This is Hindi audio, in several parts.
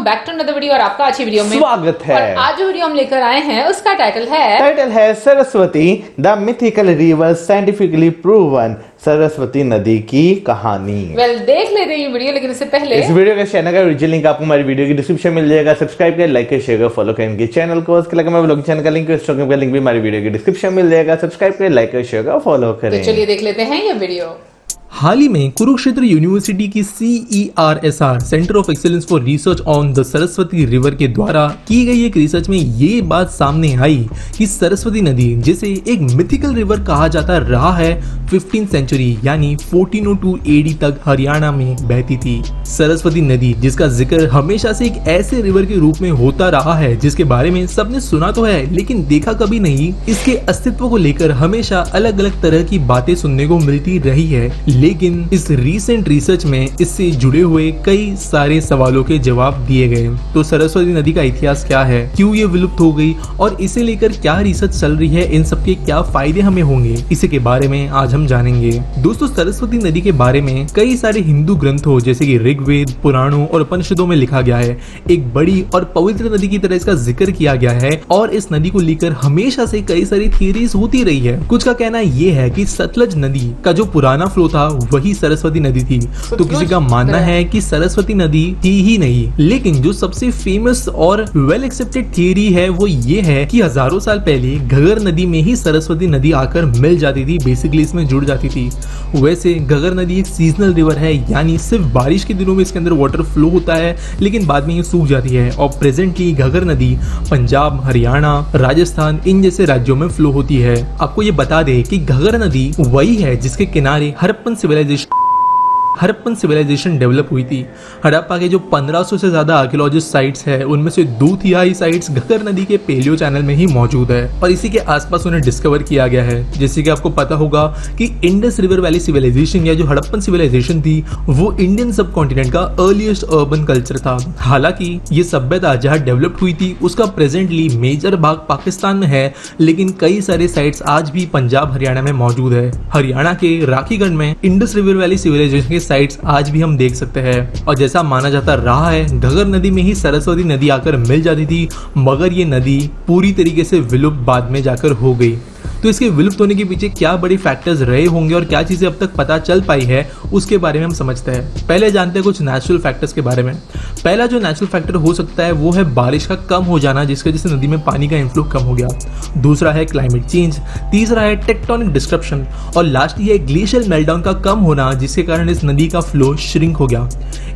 बैक टू अनदर वीडियो और आपका अच्छी वीडियो में स्वागत है। और आज जो वीडियो हम लेकर आए हैं उसका टाइटल है Saraswati the mythical river scientifically proven. Saraswati नदी की कहानी। देख लेते हैं ये वीडियो, लेकिन इससे पहले इस वीडियो का चैनल का ओरिजिनल लिंक आपको हमारी वीडियो की डिस्क्रिप्शन में मिल जाएगा। सब्सक्राइब करें, लाइक करें, शेयर करें, फॉलो करें इनके चैनल को। उसके अलावा मैं ब्लॉग चैनल का लिंक, इंस्टाग्राम का लिंक भी हमारी वीडियो की डिस्क्रिप्शन में मिल जाएगा। सब्सक्राइब करें, लाइक करें, शेयर करें, फॉलो करें। तो चलिए देख लेते हैं ये वीडियो। हाल ही में कुरुक्षेत्र यूनिवर्सिटी की CERSR centre of excellence for research on the Saraswati river के द्वारा की गई एक रिसर्च में ये बात सामने आई कि सरस्वती नदी, जिसे एक मिथिकल रिवर कहा जाता रहा है, 15th सेंचुरी यानी 1402 AD तक हरियाणा में बहती थी। सरस्वती नदी, जिसका जिक्र हमेशा से एक ऐसे रिवर के रूप में होता रहा है जिसके बारे में सबने सुना तो है लेकिन देखा कभी नहीं। इसके अस्तित्व को लेकर हमेशा अलग अलग तरह की बातें सुनने को मिलती रही है, लेकिन इस रीसेंट रिसर्च में इससे जुड़े हुए कई सारे सवालों के जवाब दिए गए। तो सरस्वती नदी का इतिहास क्या है, क्यों ये विलुप्त हो गई और इसे लेकर क्या रिसर्च चल रही है, इन सब के क्या फायदे हमें होंगे, इसी के बारे में आज हम जानेंगे। दोस्तों, सरस्वती नदी के बारे में कई सारे हिंदू ग्रंथों जैसे कि ऋग्वेद, पुराणों और उपनिषदों में लिखा गया है। एक बड़ी और पवित्र नदी की तरह इसका जिक्र किया गया है और इस नदी को लेकर हमेशा से कई सारी थियरीज होती रही है। कुछ का कहना यह है कि सतलज नदी का जो पुराना फ्लो था वही सरस्वती नदी थी, तो किसी का मानना है कि सरस्वती नदी थी ही नहीं। लेकिन जो सबसे फेमस और वेल एक्सेप्टेड थियरी है वो ये है कि हजारों साल पहले घगर नदी में ही सरस्वती नदी आकर मिल जाती थी, बेसिकली इसमें जुड़ जाती थी। वैसे घगर नदी एक सीजनल रिवर है, यानी सिर्फ बारिश के दिनों में इसके अंदर वाटर फ्लो होता है लेकिन बाद में ये सूख जाती है। और प्रेजेंटली घगर नदी पंजाब, हरियाणा, राजस्थान इन जैसे राज्यों में फ्लो होती है। आपको ये बता दे कि घगर नदी वही है जिसके किनारे हड़प्पन सिविलाइजेशन डेवलप हुई थी। हड़प्पा के जो 1500 से ज्यादा आर्कियोलॉजिस्ट साइट्स हैं उनमें से 2/3 साइट्स घगर नदी के पेलियो चैनल में ही मौजूद है और इसी के आसपास उन्हें डिस्कवर किया गया है। जैसे कि आपको पता होगा कि इंडस रिवर वैली सिविलाइजेशन या जो हड़प्पन सिविलाइजेशन थी वो इंडियन सब कॉन्टिनेंट का अर्लीस्ट अर्बन कल्चर था। हालांकि ये सभ्यता जहाँ डेवलप हुई थी उसका प्रेजेंटली मेजर भाग पाकिस्तान में है, लेकिन कई सारे साइट्स आज भी पंजाब, हरियाणा में मौजूद है। हरियाणा के राखीगढ़ में इंडस रिवर वैली सिविलाइजेशन के साइट्स आज भी हम देख सकते हैं। और जैसा माना जाता रहा है घगर नदी में ही सरस्वती नदी आकर मिल जाती थी, मगर ये नदी पूरी तरीके से विलुप्त बाद में जाकर हो गई। तो इसके विलुप्त होने के पीछे क्या बड़े फैक्टर्स रहे होंगे और क्या चीजें अब तक पता चल पाई है उसके बारे में हम समझते हैं। पहले जानते हैं कुछ नेचुरल फैक्टर्स के बारे में। पहला जो नेचुरल फैक्टर हो सकता है वो है बारिश का कम हो जाना, जिसकी वजह से नदी में पानी का इनफ्लो कम हो गया। दूसरा है क्लाइमेट चेंज, तीसरा है टेक्टोनिक डिस्ट्रप्शन और लास्ट ये ग्लेशियल मेल्टडाउन का कम होना, जिसके कारण इस नदी का फ्लो श्रिंक हो गया।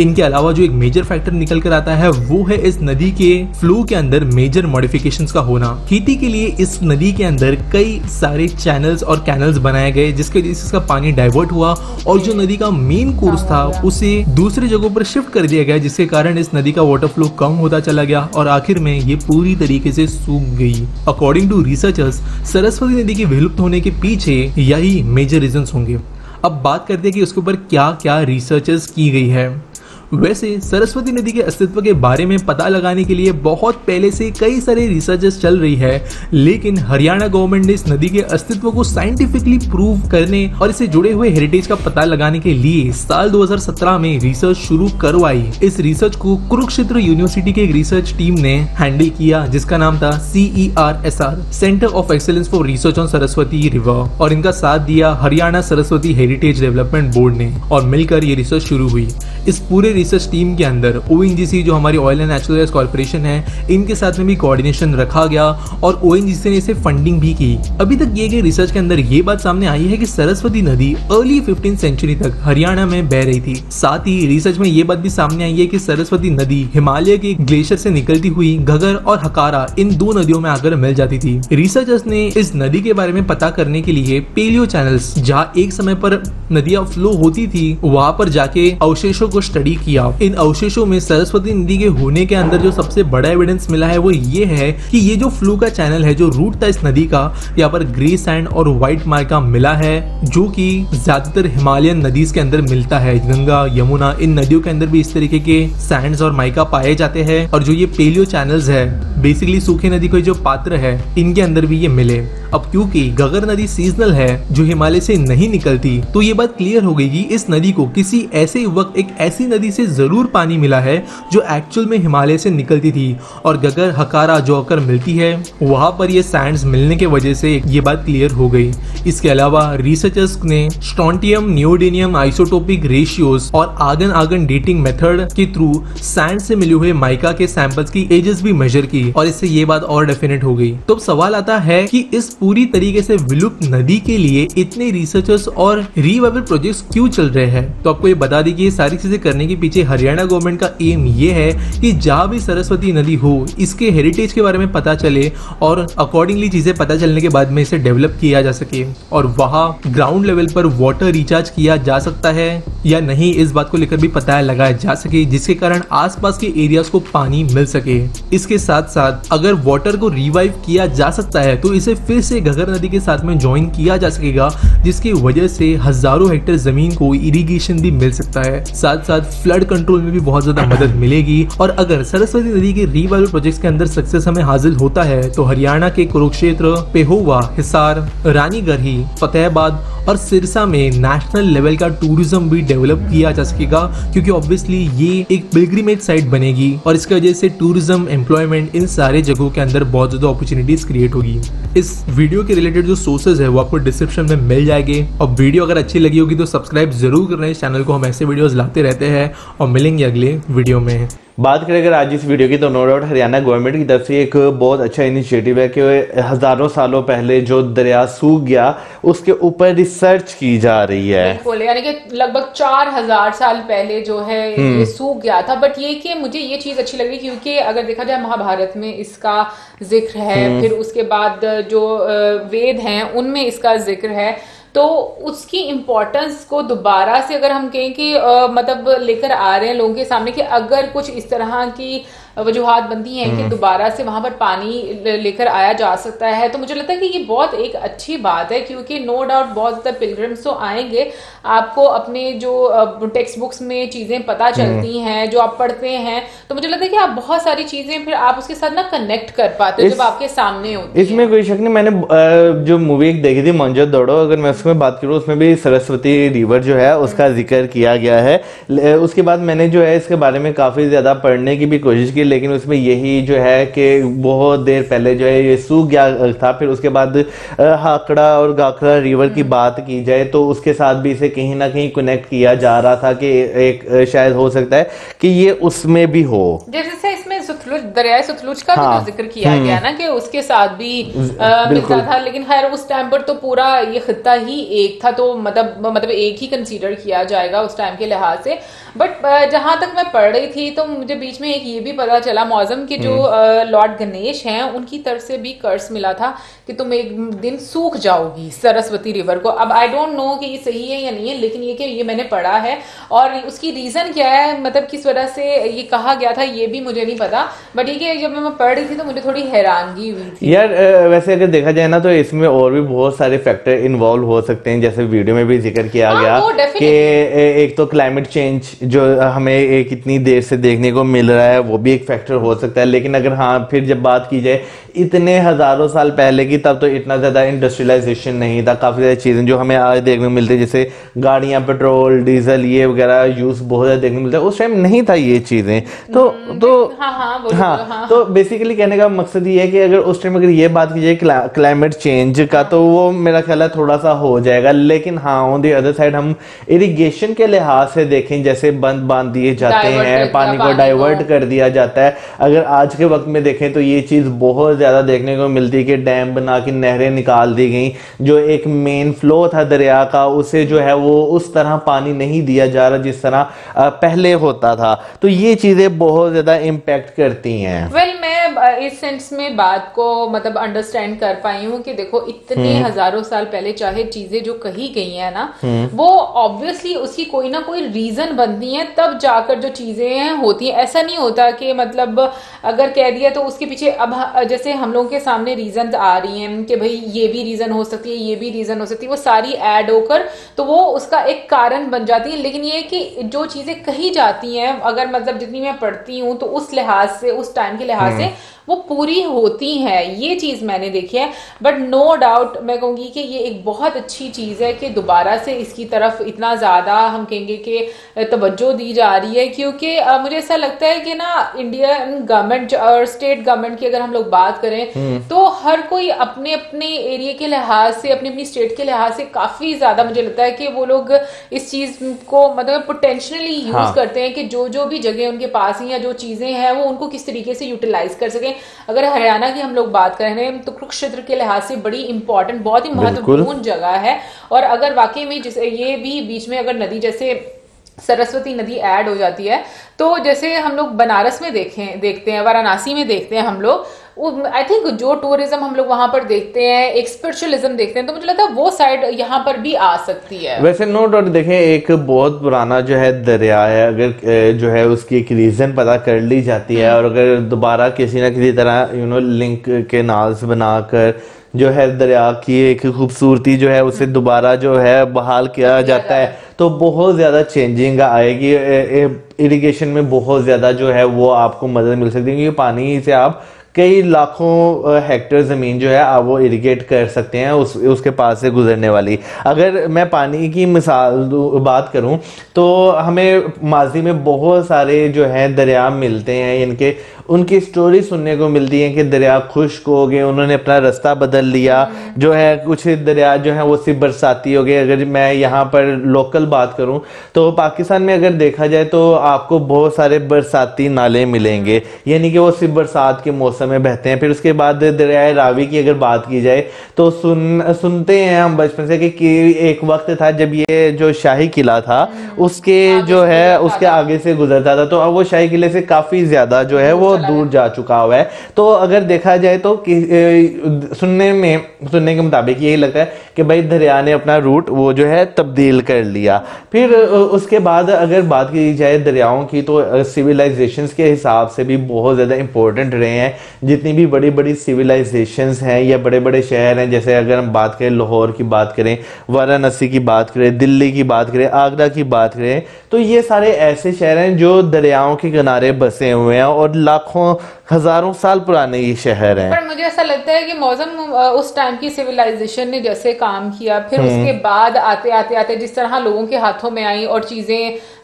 इनके अलावा जो एक मेजर फैक्टर निकल कर आता है वो है इस नदी के फ्लो के अंदर मेजर मॉडिफिकेशंस का होना। खेती के लिए इस नदी के अंदर कई सारे चैनल्स और कैनल्स बनाए गए, जिसके वजह से इसका पानी डाइवर्ट हुआ और जो नदी का मेन कोर्स था उसे दूसरी जगहों पर शिफ्ट कर दिया गया, जिसके कारण इस नदी का वाटर फ्लो कम होता चला गया और आखिर में ये पूरी तरीके से सूख गई। अकॉर्डिंग टू रिसर्चर्स, सरस्वती नदी के विलुप्त होने के पीछे यही मेजर रीजंस होंगे। अब बात करते हैं कि उसके ऊपर क्या क्या रिसर्चेस की गई है। वैसे सरस्वती नदी के अस्तित्व के बारे में पता लगाने के लिए बहुत पहले से कई सारे रिसर्चेस चल रही है, लेकिन हरियाणा गवर्नमेंट ने इस नदी के अस्तित्व को साइंटिफिकली प्रूव करने और इसे जुड़े हुए हेरिटेज का पता लगाने के लिए साल 2017 में रिसर्च शुरू करवाई। इस रिसर्च को कुरुक्षेत्र यूनिवर्सिटी की एक रिसर्च टीम ने हैंडल किया, जिसका नाम था CERSR centre of excellence for research on Saraswati river, और इनका साथ दिया Haryana Saraswati heritage development board ने और मिलकर ये रिसर्च शुरू हुई। इस पूरे रिसर्च टीम के अंदर ONGC जो हमारी oil and natural gas corporation है, इनके साथ में भी कोऑर्डिनेशन रखा गया और ONGC ने इसे फंडिंग भी की। अभी तक किए गए रिसर्च के अंदर ये बात सामने आई है कि सरस्वती नदी अर्ली 15th सेंचुरी तक हरियाणा में बह रही थी। साथ ही रिसर्च में ये बात भी सामने आई है कि सरस्वती नदी हिमालय के ग्लेशियर से निकलती हुई घगर और हकारा इन दो नदियों में आकर मिल जाती थी। रिसर्चर्स ने इस नदी के बारे में पता करने के लिए पेलियो चैनल्स, जहाँ एक समय पर नदियां फ्लो होती थी, वहां पर जाके अवशेषों को स्टडी किया। इन अवशेषों में सरस्वती नदी के होने के अंदर जो सबसे बड़ा एविडेंस मिला है वो ये है कि ये जो फ्लो का चैनल है, जो रूट था इस नदी का, यहाँ पर ग्रे सैंड और व्हाइट माइका मिला है, जो कि ज्यादातर हिमालयन नदीज के अंदर मिलता है। गंगा, यमुना इन नदियों के अंदर भी इस तरीके के सैंड्स और माइका पाए जाते हैं। और जो ये पेलियो चैनल्स है बेसिकली सूखे नदी के जो पात्र है इनके अंदर भी ये मिले। अब क्योंकि घग्गर नदी सीजनल है जो हिमालय से नहीं निकलती, तो ये बात क्लियर हो गई कि इस नदी को किसी ऐसे वक्त एक ऐसी नदी से जरूर पानी मिला है जो एक्चुअल में हिमालय से निकलती थी, और घग्गर हकारा जो होकर मिलती है वहां पर ये सैंड्स मिलने के वजह से ये बात क्लियर हो गई। इसके अलावा रिसर्चर्स ने स्ट्रोंटियम नियोडिनियम आइसोटोपिक रेशियोज और आर्गन आर्गन डेटिंग मेथड के थ्रू सैंड से मिले हुए माइका के सैंपल्स की एजेस भी मेजर की, और इससे ये बात और डेफिनेट हो गई। तो अब सवाल आता है कि इस पूरी तरीके से विलुप्त नदी के लिए इतने रिसर्चर्स और रिवाइवल प्रोजेक्ट्स क्यों चल रहे हैं। तो आपको ये बता दी कि ये सारी चीजें करने के पीछे हरियाणा गवर्नमेंट का एम ये है कि जहां भी सरस्वती नदी हो इसके हेरिटेज के बारे में पता चले, और अकॉर्डिंगली चीजें पता चलने के बाद में इसे डेवलप किया जा सके, और वहां ग्राउंड लेवल पर वाटर रिचार्ज किया जा सकता है या नहीं इस बात को लेकर भी पता लगाया जा सके, जिसके कारण आसपास के एरियाज को पानी मिल सके। इसके साथ साथ अगर वाटर को रिवाइव किया जा सकता है तो इसे फिर से घग्गर नदी के साथ में ज्वाइन किया जा सकेगा, जिसकी वजह से हजारों हेक्टेयर जमीन को इरिगेशन भी मिल सकता है। साथ साथ फ्लड कंट्रोल में भी बहुत ज्यादा मदद मिलेगी। और अगर सरस्वती नदी के रिवाइवल प्रोजेक्ट्स के अंदर सक्सेस हमें हासिल होता है तो हरियाणा के कुरुक्षेत्र, पेहोवा, हिसार, रानीगढ़ी, फतेहाबाद और सिरसा में नेशनल लेवल का टूरिज्म भी डेवलप किया जा सकेगा, क्योंकि ऑब्वियसली ये एक पिलग्रिमेज साइट बनेगी और इसकी वजह से टूरिज्म, एम्प्लॉयमेंट, इन सारे जगहों के अंदर बहुत ज्यादा अपॉर्चुनिटीज क्रिएट होगी। इस वीडियो के रिलेटेड जो सोर्सेज है वो आपको डिस्क्रिप्शन में मिल जाएंगे। और वीडियो अगर अच्छी लगी होगी तो सब्सक्राइब जरूर करना इस चैनल को, हम ऐसे वीडियोस लाते रहते हैं। और मिलेंगे अगले वीडियो में। बात करें अगर आज इस वीडियो की, तो नो डाउट हरियाणा गवर्नमेंट की तरफ से एक बहुत अच्छा इनिशिएटिव है कि हजारों सालों पहले जो दरिया सूख गया उसके ऊपर रिसर्च की जा रही है। बिल्कुल, यानी कि लगभग 4000 साल पहले जो है ये सूख गया था। बट ये कि मुझे ये चीज अच्छी लगी क्योंकि अगर देखा जाए महाभारत में इसका जिक्र है, फिर उसके बाद जो वेद हैं उनमें इसका जिक्र है, तो उसकी इम्पोर्टेंस को दोबारा से अगर हम कहें कि मतलब लेकर आ रहे हैं लोगों के सामने कि अगर कुछ इस तरह की वजूहात बनती हैं कि दोबारा से वहां पर पानी लेकर आया जा सकता है, तो मुझे लगता है कि ये बहुत एक अच्छी बात है। क्योंकि नो डाउट बहुत ज्यादा पिलग्रिम्स तो आएंगे, आपको अपने जो टेक्स्ट बुक्स में चीजें पता चलती हैं, जो आप पढ़ते हैं, तो मुझे लगता है कि आप बहुत सारी चीजें फिर आप उसके साथ ना कनेक्ट कर पाते हो जब आपके सामने होती है। इसमें कोई शक नहीं, मैंने जो मूवी एक देखी थी मोहनजोदड़ो, अगर मैं उसमें बात करूँ उसमें भी सरस्वती रिवर जो है उसका जिक्र किया गया है। उसके बाद मैंने जो है इसके बारे में काफी ज्यादा पढ़ने की भी कोशिश की, लेकिन उसमें यही जो है कि बहुत देर पहले जो है ये सूख गया था। फिर उसके बाद हाकड़ा और गाखड़ा रिवर की बात की जाए तो उसके साथ भी इसे कहीं ना कहीं कनेक्ट किया जा रहा था कि एक शायद हो सकता है कि ये उसमें भी हो। जैसे इसमें सतलुज, दरिया सतलुज का भी तो जिक्र किया गया ना कि उसके साथ भी मिलता था, लेकिन खैर उस टाइम पर तो पूरा ये खित्ता ही एक था, तो मतलब एक ही कंसीडर किया जाएगा उस टाइम के लिहाज से। बट जहां तक मैं पढ़ रही थी तो मुझे बीच में एक ये भी पता चला मौसम के जो लॉर्ड गणेश हैं उनकी तरफ से भी कर्ज मिला था कि तुम एक दिन सूख जाओगी सरस्वती रिवर को। अब आई डोंट नो कि ये सही है या नहीं है, लेकिन ये मैंने पढ़ा है, और उसकी रीजन क्या है, मतलब किस वजह से ये कहा गया था ये भी मुझे नहीं पता। बट ये जब मैं पढ़ रही थी तो मुझे थोड़ी हैरानगी हुई थी। यार वैसे अगर देखा जाए ना तो इसमें और भी बहुत सारे फैक्टर इन्वॉल्व हो सकते हैं, जैसे वीडियो में भी जिक्र किया गया कि एक तो क्लाइमेट चेंज जो हमें एक इतनी देर से देखने को मिल रहा है वो भी एक फैक्टर हो सकता है। लेकिन अगर हाँ फिर जब बात की जाए इतने हजारों साल पहले की, तब तो इतना ज्यादा इंडस्ट्रियलाइजेशन नहीं था। काफी सारी चीजें जो हमें आज देखने को मिलती है, जैसे गाड़ियां, पेट्रोल, डीजल, ये वगैरह यूज बहुत ज्यादा देखने को मिलता है। उस टाइम नहीं था ये चीजें। तो बेसिकली कहने का मकसद ये है कि अगर उस टाइम अगर ये बात की जाए क्लाइमेट चेंज का, तो वो मेरा ख्याल है थोड़ा सा हो जाएगा। लेकिन हाँ ऑन दी अदर साइड हम इरिगेशन के लिहाज से देखें, जैसे बंद बांध दिए जाते हैं, पानी को डाइवर्ट कर दिया जाता है। अगर आज के वक्त में देखें तो ये चीज बहुत ज्यादा देखने को मिलती है कि डैम बना के नहरें निकाल दी गई, जो एक मेन फ्लो था दरिया का उसे जो है वो उस तरह पानी नहीं दिया जा रहा जिस तरह पहले होता था। तो ये चीजें बहुत ज्यादा इम्पैक्ट करती हैं। मैं इस सेंस में बात को मतलब अंडरस्टैंड कर पाई हूँ कि देखो इतने हजारों साल पहले चाहे चीजें जो कही गई है ना, वो ऑब्वियसली उसकी कोई ना कोई रीजन बनती है, तब जाकर जो चीजें होती हैं। ऐसा नहीं होता कि मतलब अगर कह दिया तो उसके पीछे, अब जैसे हम लोगों के सामने रीजन आ रही हैं कि भाई ये भी रीजन हो सकती है, ये भी रीजन हो सकती है, वो सारी ऐड होकर तो वो उसका एक कारण बन जाती है। लेकिन ये कि जो चीजें कही जाती हैं, अगर मतलब जितनी मैं पढ़ती हूँ तो उस लिहाज से, उस टाइम के लिहाज से वो पूरी होती हैं, ये चीज मैंने देखी है। बट नो डाउट मैं कहूंगी कि ये एक बहुत अच्छी चीज है कि दोबारा से इसकी तरफ इतना ज्यादा हम कहेंगे कि तवज्जो दी जा रही है, क्योंकि मुझे ऐसा लगता है कि ना इंडियन गवर्नमेंट और स्टेट गवर्नमेंट की अगर हम लोग बात करें तो हर कोई अपने अपने एरिया के लिहाज से, अपनी अपनी स्टेट के लिहाज से काफी ज्यादा मुझे लगता है कि वो लोग इस चीज को मतलब पोटेंशियली यूज करते हैं कि जो जो भी जगह उनके पास हैं या जो चीजें हैं वो उनको किस तरीके से यूटिलाइज कर सकें। अगर हरियाणा की हम लोग बात कर रहे हैं तो कुरुक्षेत्र के लिहाज से बड़ी इंपॉर्टेंट, बहुत ही महत्वपूर्ण जगह है। और अगर वाकई में जैसे ये भी बीच में अगर नदी जैसे सरस्वती नदी ऐड हो जाती है तो जैसे हम लोग बनारस में देखते हैं, वाराणसी में देखते हैं हम लोग, आई थिंक जो टूरिज्म हम लोग वहां पर देखते हैं, एक स्पिरिचुअलिज्म देखते हैं, तो मुझे लगता है वो साइड यहाँ पर भी आ सकती है। वैसे नो डाउट देखें, एक बहुत पुराना जो है दरिया है, अगर जो है उसकी एक रीजन पता कर ली जाती है और अगर दोबारा किसी ना किसी तरह लिंक के नाल्स बनाकर जो है दरिया की एक खूबसूरती जो है उसे दोबारा जो है बहाल किया जाता है तो बहुत ज़्यादा चेंजिंग आएगी। इरिगेशन में बहुत ज़्यादा जो है वो आपको मदद मिल सकती है, क्योंकि पानी से आप कई लाखों हेक्टेयर ज़मीन जो है आप वो इरिगेट कर सकते हैं उसके पास से गुजरने वाली। अगर मैं पानी की मिसाल बात करूं तो हमें माजी में बहुत सारे जो हैं दरिया मिलते हैं, उनकी स्टोरी सुनने को मिलती है कि दरिया खुश्क हो गए, उन्होंने अपना रास्ता बदल लिया, जो है कुछ दरिया जो है वो सिर्फ बरसाती हो गए। अगर मैं यहाँ पर लोकल बात करूँ तो पाकिस्तान में अगर देखा जाए तो आपको बहुत सारे बरसाती नाले मिलेंगे, यानी कि वो सिर्फ बरसात के मौसम में बहते हैं। फिर उसके बाद दरियाए रावी की अगर बात की जाए तो सुनते हैं हम बचपन से कि एक वक्त था जब ये जो शाही किला था उसके जो है उसके आगे से गुजरता था, तो अब वो शाही किले से काफी ज्यादा जो है वो दूर जा चुका हुआ है। तो अगर देखा जाए तो सुनने के मुताबिक यही लगता है कि भाई दरिया ने अपना रूट वो जो है तब्दील कर लिया। फिर उसके बाद अगर बात की जाए दरियाओं की तो सिविलाइजेशंस के हिसाब से भी बहुत ज्यादा इंपॉर्टेंट रहे हैं। जितनी भी बड़ी बड़ी सिविलाइजेशंस हैं या बड़े बड़े शहर हैं, जैसे अगर हम बात करें लाहौर की बात करें, वाराणसी की बात करें, दिल्ली की बात करें, आगरा की बात करें, तो ये सारे ऐसे शहर हैं जो दरियाओं के किनारे बसे हुए हैं और लाखों हजारों साल पुराने ये शहर हैं। पर मुझे ऐसा लगता है कि मौसम उस टाइम की सिविलाइजेशन ने जैसे काम किया, फिर उसके बाद आते आते आते जिस तरह लोगों के हाथों में आई और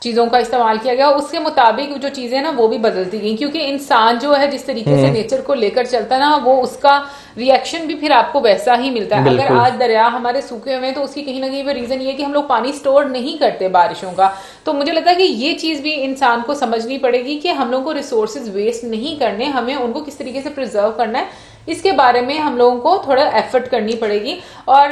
चीजों का इस्तेमाल किया गया, उसके मुताबिक जो चीजें ना वो भी बदलती गई, क्योंकि इंसान जो है जिस तरीके से नेचर को लेकर चलता है ना, वो उसका रिएक्शन भी फिर आपको वैसा ही मिलता है। अगर आज दरिया हमारे सूखे हुए हैं तो उसकी कहीं ना कहीं रीजन ये है कि हम लोग पानी स्टोर नहीं करते बारिशों का। तो मुझे लगता है कि ये चीज भी इंसान को समझनी पड़ेगी कि हम लोग को रिसोर्सेज वेस्ट नहीं करने, हमें उनको किस तरीके से प्रिजर्व करना है, इसके बारे में हम लोगों को थोड़ा एफर्ट करनी पड़ेगी। और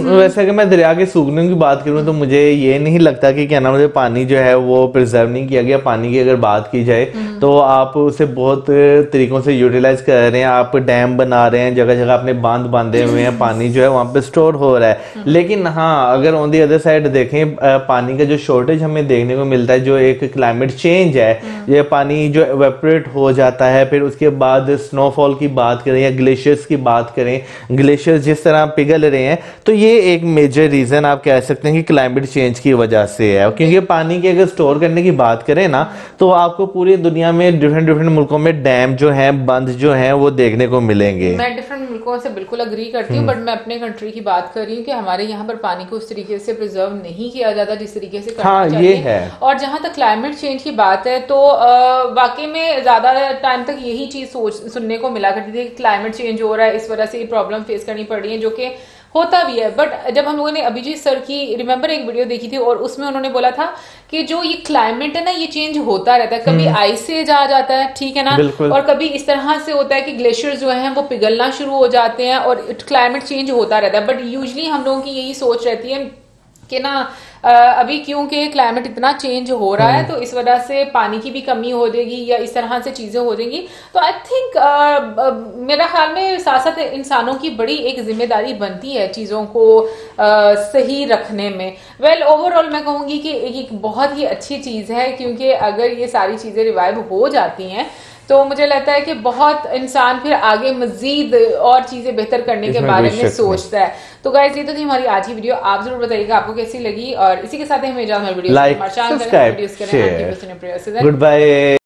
वैसे अगर मैं दरिया के सूखने की बात करूं तो मुझे ये नहीं लगता कि क्या नाम है पानी जो है वो प्रिजर्व नहीं किया गया। पानी की अगर बात की जाए तो आप उसे बहुत तरीकों से यूटिलाइज कर रहे हैं, आप डैम बना रहे हैं, जगह जगह आपने बांध बांधे हुए हैं, पानी जो है वहां पे स्टोर हो रहा है। लेकिन हाँ, अगर ऑन दी अदर साइड देखें, पानी का जो शॉर्टेज हमें देखने को मिलता है, जो एक क्लाइमेट चेंज है, ये पानी जो एवेपोरेट हो जाता है, फिर उसके बाद स्नोफॉल की बात करें या ग्लेशियर्स की बात करें, ग्लेशियर्स जिस तरह पिघल रहे हैं, तो ये एक मेजर रीजन आप कह सकते हैं कि क्लाइमेट चेंज की वजह से है। क्योंकि पानी के अगर स्टोर करने की बात करें ना तो आपको पूरी दुनिया में डिफरेंट मुल्कों में डैम जो हैं, बंद जो हैं, वो देखने को मिलेंगे। मैं डिफरेंट मुल्कों से बिल्कुल अग्री करती हूँ, बट मैं अपने कंट्री की बात कर रही हूँ कि हमारे यहाँ पर पानी को उस तरीके से प्रिजर्व नहीं किया जाता जिस तरीके से करना चाहिए। ये है। और जहां तक क्लाइमेट चेंज की बात है तो वाकई में ज्यादा टाइम तक यही चीज सुनने को मिला करती थी, क्लाइमेट चेंज हो रहा है, इस वजह से ये प्रॉब्लम फेस करनी पड़ रही है, जो कि होता भी है। बट जब हम लोगों ने अभिजीत सर की रिमेंबर एक वीडियो देखी थी और उसमें उन्होंने बोला था कि जो ये क्लाइमेट है ना, ये चेंज होता रहता है, कभी आइसेज आ जाता है, ठीक है ना, और कभी इस तरह से होता है कि ग्लेशियर जो है वो पिघलना शुरू हो जाते हैं और क्लाइमेट चेंज होता रहता है। बट यूजली हम लोगों की यही सोच रहती है कि ना अभी क्योंकि क्लाइमेट इतना चेंज हो रहा है तो इस वजह से पानी की भी कमी हो जाएगी या इस तरह से चीजें हो जाएंगी। तो आई थिंक मेरा ख्याल में साथ साथ इंसानों की बड़ी एक जिम्मेदारी बनती है चीजों को सही रखने में। वेल ओवरऑल मैं कहूंगी कि एक बहुत ही अच्छी चीज है, क्योंकि अगर ये सारी चीजें रिवाइव हो जाती हैं तो मुझे लगता है कि बहुत इंसान फिर आगे मजीद और चीजें बेहतर करने के बारे में सोचता है। तो गाइस, ये तो थी हमारी आज की वीडियो। आप जरूर बताइएगा आपको कैसी लगी, और इसी के साथ हमें इजाजत, video like, subscribe, share, good bye.